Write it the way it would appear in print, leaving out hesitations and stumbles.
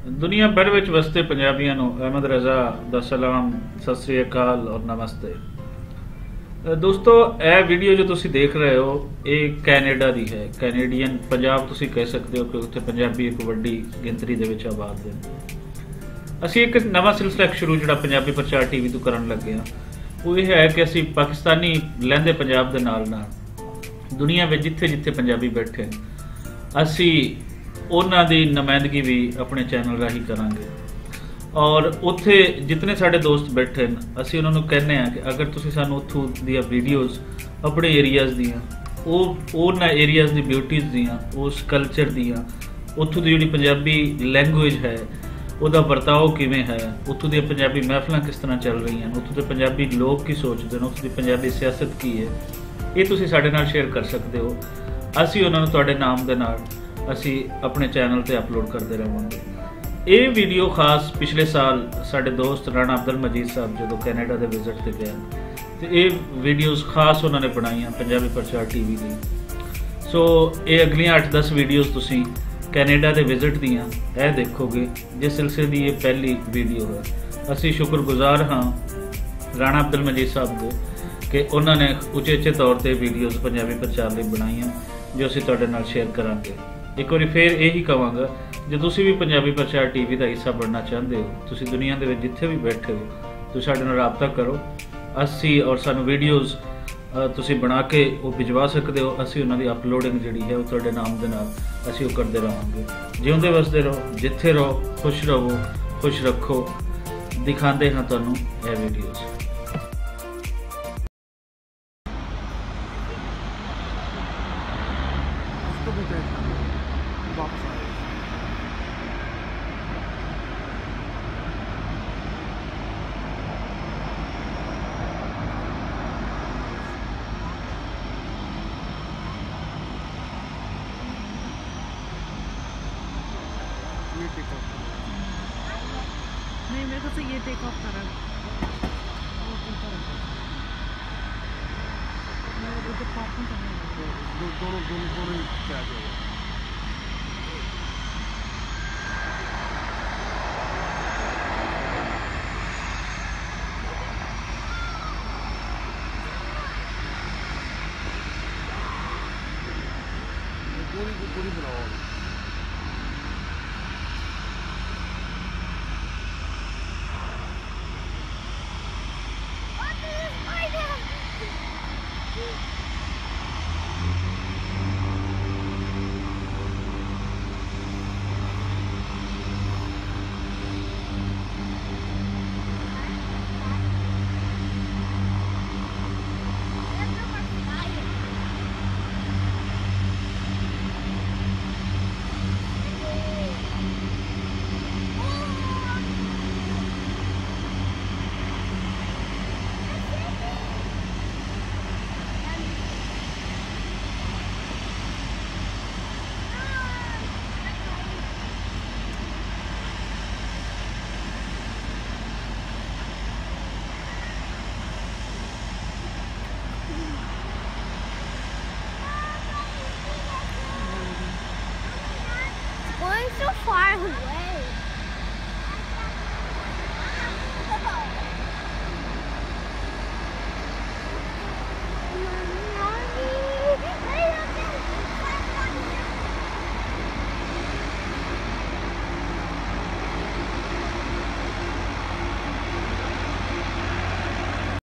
दुनिया भर में वसते पंजाबियों को अहमद रज़ा दा सलाम, सत श्री अकाल और नमस्ते। दोस्तों, यह वीडियो जो तुसी देख रहे हो ये कैनेडा दी है। कैनेडियन पंजाब तुसी कह सकते हो कि उत्थे पंजाबी एक वड्डी गिनती दे विच आबाद है। असी एक नवा सिलसिला शुरू जो पंजाबी प्रचार टीवी तो करन लगे हाँ, वो ये है कि असी पाकिस्तानी लहंदे पंजाब दे नाल नाल दुनिया में जिथे जिथे पंजाबी बैठे असी उन्हां दी नुमाइंदगी भी अपने चैनल राही करांगे। और उत्थे जितने साडे दोस्त बैठे हैं असी उन्होंने कहने हैं कि अगर तुसी सानू उत्थों दी वीडियोज़ अपने एरियाज़ दियाँ उन्हां एरियाज़ दी ब्यूटीज़ दियाँ उस कल्चर दियाँ उत्थों दी जिहड़ी पंजाबी लैंगुएज है उहदा बरताव किवें है, उत्थों दी पंजाबी महफिलां किस तरह चल रही हैं, उत्थों दे पंजाबी लोग की सोचते हैं, उत्थों दी पंजाबी सियासत की है, ये तुसी साडे नाल शेयर कर सकते हो। असी उन्होंने तुहाडे नाम दे नाल असी अपने चैनल ते अपलोड करते रहांगे। ये वीडियो खास पिछले साल साडे दोस्त राणा अब्दुल मजीद साहब जो कैनेडा के विजिट से गए तो ये वीडियोज़ खास उन्होंने बनाई पंजाबी प्रचार टीवी की। सो ये अगलियां 8-10 वीडियोज़ तुसी कैनेडा के विजिट दियाँ यह देखोगे जिस सिलसिले की ये पहली वीडियो है। असी शुक्रगुजार हाँ राणा अब्दुल मजीद साहब के कि उन्होंने उचेचे तौर पर वीडियोज़ पंजाबी प्रचार लिए बनाई जो असी तुहाडे नाल शेयर करांगे। एक बार फिर यही कहांगा जो तुसी भी पंजाबी प्रचार टीवी का हिस्सा बनना चाहते हो, तुसी दुनिया के जिथे भी बैठे हो तो साडे नाल राबता करो। असी और सानू वीडियोज़ तुसी बना के वो भिजवा सकते हो। असी उन्हां दी अपलोडिंग जिहड़ी है वो तुहाडे नाम दे नाल असी वो करते रहांगे। जिउंदे वसदे रहो, जिथे रहो, खुश रहो, खुश रखो। दिखाते हाँ तुहानू ये वीडियोज़। वापस आए ये टेक ऑफ नहीं, मेरे को तो ये टेक ऑफ करा वो ऊपर मेरे को तो पार्किंग करना है। दोनों दोनों दोनों क्या